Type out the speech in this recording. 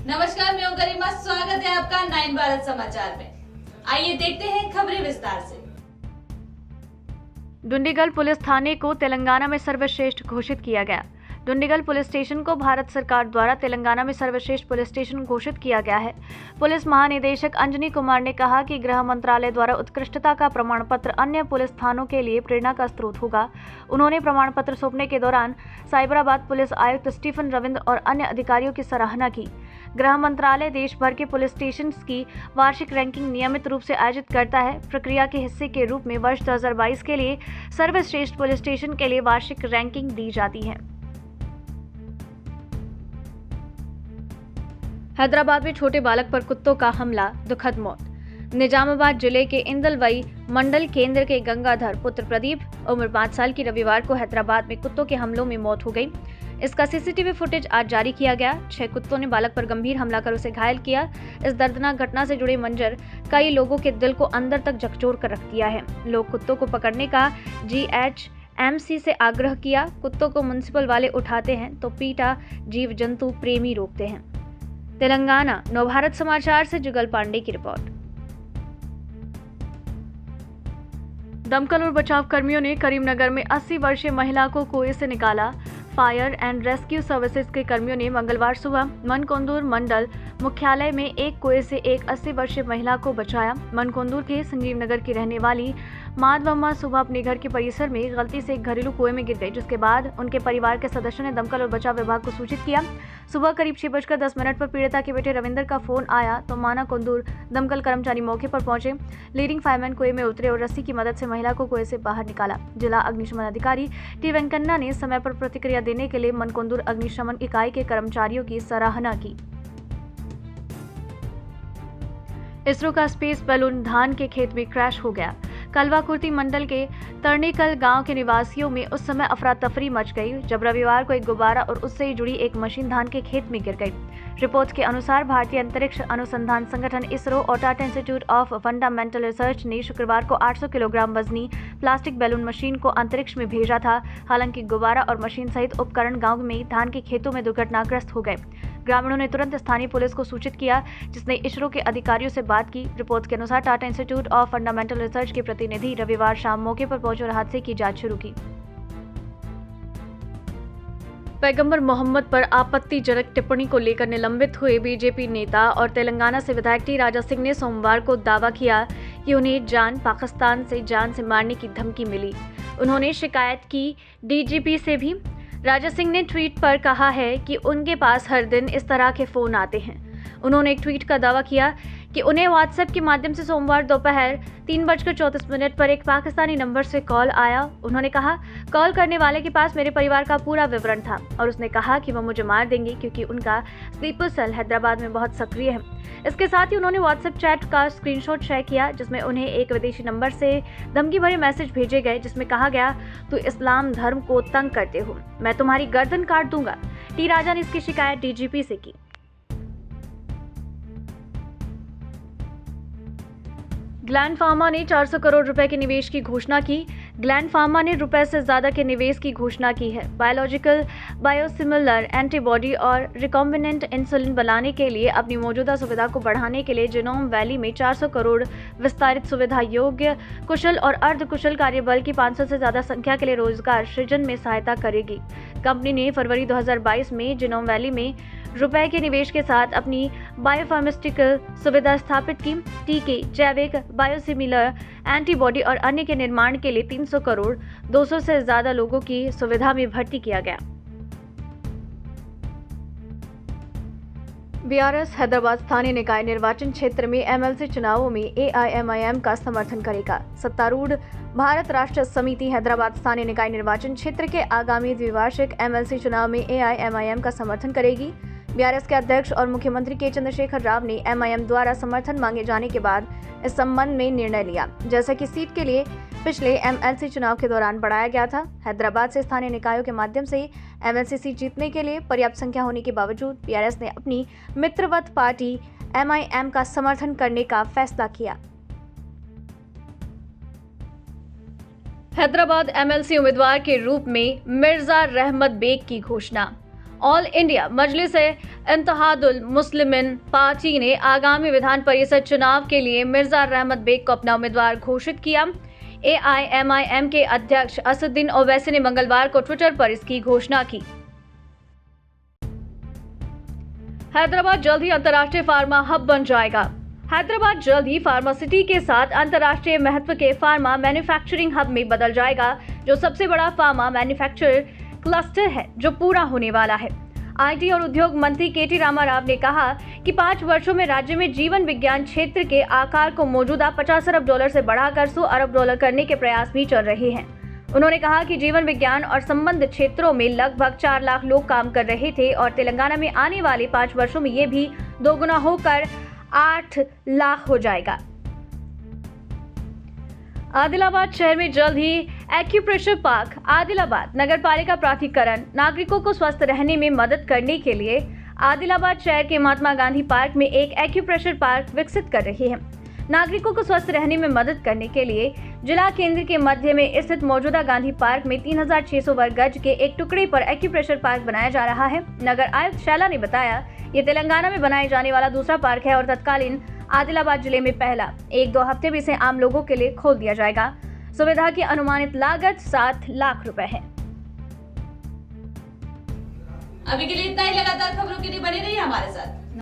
नमस्कार, मैं हूं गरिमा। स्वागत है आपका 9 भारत समाचार में। आइए देखते हैं खबरें विस्तार से। डुंडिगल पुलिस थाने को तेलंगाना में सर्वश्रेष्ठ घोषित किया गया। डुंडिगल पुलिस स्टेशन को भारत सरकार द्वारा तेलंगाना में सर्वश्रेष्ठ पुलिस स्टेशन घोषित किया गया है। पुलिस महानिदेशक अंजनी कुमार ने कहा कि गृह मंत्रालय द्वारा उत्कृष्टता का प्रमाण पत्र अन्य पुलिस थानों के लिए प्रेरणा का स्रोत होगा। उन्होंने प्रमाण पत्र सौंपने के दौरान साइबराबाद पुलिस आयुक्त स्टीफन रविंद्र और अन्य अधिकारियों की सराहना की। गृह मंत्रालय देश भर के पुलिस स्टेशन की वार्षिक रैंकिंग नियमित रूप से आयोजित करता है। प्रक्रिया के हिस्से के रूप में वर्ष 2022 के लिए सर्वश्रेष्ठ पुलिस स्टेशन के लिए वार्षिक रैंकिंग दी जाती है। हैदराबाद में छोटे बालक पर कुत्तों का हमला, दुखद मौत। निजामाबाद जिले के इंदलवई मंडल केंद्र के गंगाधर पुत्र प्रदीप उम्र 5 साल की रविवार को हैदराबाद में कुत्तों के हमलों में मौत हो गई। इसका सीसीटीवी फुटेज आज जारी किया गया। 6 कुत्तों ने बालक पर गंभीर हमला कर उसे घायल किया। इस दर्दनाक घटना से जुड़े मंजर कई लोगों के दिल को अंदर तक झकझोर कर रख दिया है। लोग कुत्तों को पकड़ने का GHMC से आग्रह किया। कुत्तों को म्युनिसिपल वाले उठाते हैं तो पीटा जीव जंतु प्रेमी रोकते हैं। तेलंगाना नवभारत समाचार से जुगल पांडे की रिपोर्ट। दमकल और बचाव कर्मियों ने करीमनगर में 80 वर्षीय महिला को कुएं से निकाला। फायर एंड रेस्क्यू सर्विसेज के कर्मियों ने मंगलवार सुबह मनकोंदूर मंडल मुख्यालय में एक कुएं से एक 80 वर्षीय महिला को बचाया। मनकोंदूर के संजीव नगर की रहने वाली माधवम्मा सुबह अपने घर के परिसर में गलती से एक घरेलू कुएं में गिर गई, जिसके बाद उनके परिवार के सदस्यों ने दमकल और बचाव विभाग को सूचित किया। सुबह करीब 6:10 पर पीड़िता के बेटे रविंदर का फोन आया तो माना कोंदूर दमकल कर्मचारी मौके पर पहुंचे। लीडिंग फायरमैन कुएं में उतरे और रस्सी की मदद से महिला को कुएं से बाहर निकाला। जिला अग्निशमन अधिकारी टी वेंकन्ना ने समय पर प्रतिक्रिया देने के लिए मनकोंदूर अग्निशमन इकाई के कर्मचारियों की सराहना की। इसरो का स्पेस बैलून धान के खेत में क्रैश हो गया। कलवा कुर्ती मंडल के तरनेकल गांव के निवासियों में उस समय अफरा तफरी मच गई जब रविवार को एक गुब्बारा और उससे जुड़ी एक मशीन धान के खेत में गिर गई। रिपोर्ट के अनुसार भारतीय अंतरिक्ष अनुसंधान संगठन इसरो और Tata institute of fundamental research ने शुक्रवार को 800 किलोग्राम वजनी प्लास्टिक बैलून मशीन को अंतरिक्ष में भेजा था। हालांकि गुब्बारा और मशीन सहित उपकरण गांव में धान के खेतों में दुर्घटनाग्रस्त हो गए। ग्रामीणों ने तुरंत स्थानीय पुलिस को सूचित किया, जिसने इसरो के अधिकारियों से बात की। रिपोर्ट के अनुसार Tata institute of fundamental research के प्रतिनिधि रविवार शाम मौके पर पहुंचे और हादसे की जांच शुरू की। पैगंबर मोहम्मद पर आपत्तिजनक टिप्पणी को लेकर निलंबित हुए बीजेपी नेता और तेलंगाना से विधायक टी राजा सिंह ने सोमवार को दावा किया कि उन्हें पाकिस्तान से जान से मारने की धमकी मिली। उन्होंने शिकायत की डीजीपी से भी। राजा सिंह ने ट्वीट पर कहा है कि उनके पास हर दिन इस तरह के फोन आते हैं। उन्होंने एक ट्वीट का दावा किया कि उन्हें व्हाट्सएप के माध्यम से सोमवार दोपहर 3:34 पर एक पाकिस्तानी नंबर से कॉल आया। उन्होंने कहा, कॉल करने वाले के पास मेरे परिवार का पूरा विवरण था और उसने कहा कि वो मुझे मार देंगे क्योंकि उनका स्लीपर सेल हैदराबाद में बहुत सक्रिय है। इसके साथ ही उन्होंने व्हाट्सएप चैट का स्क्रीनशॉट शेयर किया जिसमें उन्हें एक विदेशी नंबर से धमकी भरे मैसेज भेजे गए, जिसमें कहा गया, तू इस्लाम धर्म को तंग करते हो, मैं तुम्हारी गर्दन काट दूंगा। टी राजा ने इसकी शिकायत डीजीपी से की। ग्लैंड फार्मा ने 400 करोड़ रुपए के निवेश की घोषणा की। ग्लैंड फार्मा ने रुपए से ज्यादा के निवेश की घोषणा की है। बायोलॉजिकल, बायोसिमिलर एंटीबॉडी और रिकॉम्बिनेंट इंसुलिन बनाने के लिए अपनी मौजूदा सुविधा को बढ़ाने के लिए जिनोम वैली में 400 करोड़ विस्तारित सुविधा योग्य कुशल और अर्ध कुशल कार्यबल की 500 से ज्यादा संख्या के लिए रोजगार सृजन में सहायता करेगी। कंपनी ने फरवरी 2022 में जिनोम वैली में रुपए के निवेश के साथ अपनी बायोफार्मास्यूटिकल सुविधा स्थापित की। टीके, जैविक, बायोसिमिलर एंटीबॉडी और अन्य के निर्माण के लिए 300 करोड़ 200 से ज्यादा लोगों की सुविधा में भर्ती किया गया। बीआरएस हैदराबाद स्थानीय निकाय निर्वाचन क्षेत्र में एमएलसी चुनावों में एआईएमआईएम का समर्थन करेगा। सत्तारूढ़ भारत राष्ट्र समिति हैदराबाद स्थानीय निकाय निर्वाचन क्षेत्र के आगामी द्विवार्षिक एमएलसी चुनाव में एआईएमआईएम का समर्थन करेगी। बीआरएस के अध्यक्ष और मुख्यमंत्री के चंद्रशेखर राव ने एमआईएम द्वारा समर्थन मांगे जाने के बाद इस संबंध में निर्णय लिया, जैसा कि सीट के लिए पिछले एमएलसी चुनाव के दौरान बढ़ाया गया था। हैदराबाद से स्थानीय निकायों के माध्यम से एमएलसी सीट जीतने के लिए पर्याप्त संख्या होने के बावजूद बीआरएस ने अपनी मित्रवत पार्टी एमआईएम का समर्थन करने का फैसला किया। हैदराबाद एमएलसी उम्मीदवार के रूप में मिर्जा रहमत बेग की घोषणा। ऑल इंडिया मजलिस इत्तेहादुल मुस्लिमीन पार्टी ने आगामी विधान परिषद चुनाव के लिए मिर्जा रहमत बेग को अपना उम्मीदवार घोषित किया। AIMIM के अध्यक्ष असदुद्दीन ओवैसी ने मंगलवार को ट्विटर पर इसकी घोषणा की। हैदराबाद जल्द ही अंतर्राष्ट्रीय फार्मा हब बन जाएगा। हैदराबाद जल्द ही फार्मा सिटी के साथ अंतर्राष्ट्रीय महत्व के फार्मा मैन्युफैक्चरिंग हब में बदल जाएगा, जो सबसे बड़ा फार्मा मैन्युफैक्चर क्लस्टर है जो पूरा होने वाला है। IT और उद्योग मंत्री KT रामाराव ने कहा कि 5 वर्षों में राज्य में जीवन विज्ञान क्षेत्र के आकार को मौजूदा $50 अरब से बढ़ाकर $100 अरब करने के प्रयास भी चल रहे हैं। उन्होंने कहा कि जीवन विज्ञान और संबद्ध क्षेत्रों में लगभग 4 लाख लोग काम कर रहे थे और तेलंगाना में आने वाले 5 वर्षों में ये भी दोगुना होकर 8 लाख हो जाएगा। आदिलाबाद शहर में जल्द ही एक्यूप्रेशर पार्क। आदिलाबाद नगर पालिका प्राधिकरण नागरिकों को स्वस्थ रहने में मदद करने के लिए आदिलाबाद शहर के महात्मा गांधी पार्क में एक एक्यूप्रेशर पार्क विकसित कर रही है। नागरिकों को स्वस्थ रहने में मदद करने के लिए जिला केंद्र के मध्य में स्थित मौजूदा गांधी पार्क में 3600 वर्ग गज के एक टुकड़े पर एक्यूप्रेशर पार्क बनाया जा रहा है। नगर आयुक्त शैला ने बताया, ये तेलंगाना में बनाए जाने वाला दूसरा पार्क है और तत्कालीन आदिलाबाद जिले में पहला। 1-2 हफ्ते में इसे आम लोगों के लिए खोल दिया जाएगा। सुविधा की अनुमानित लागत 7 लाख रुपए है। अभी के लिए इतना ही। लगातार खबरों के लिए बने रहिए हमारे साथ।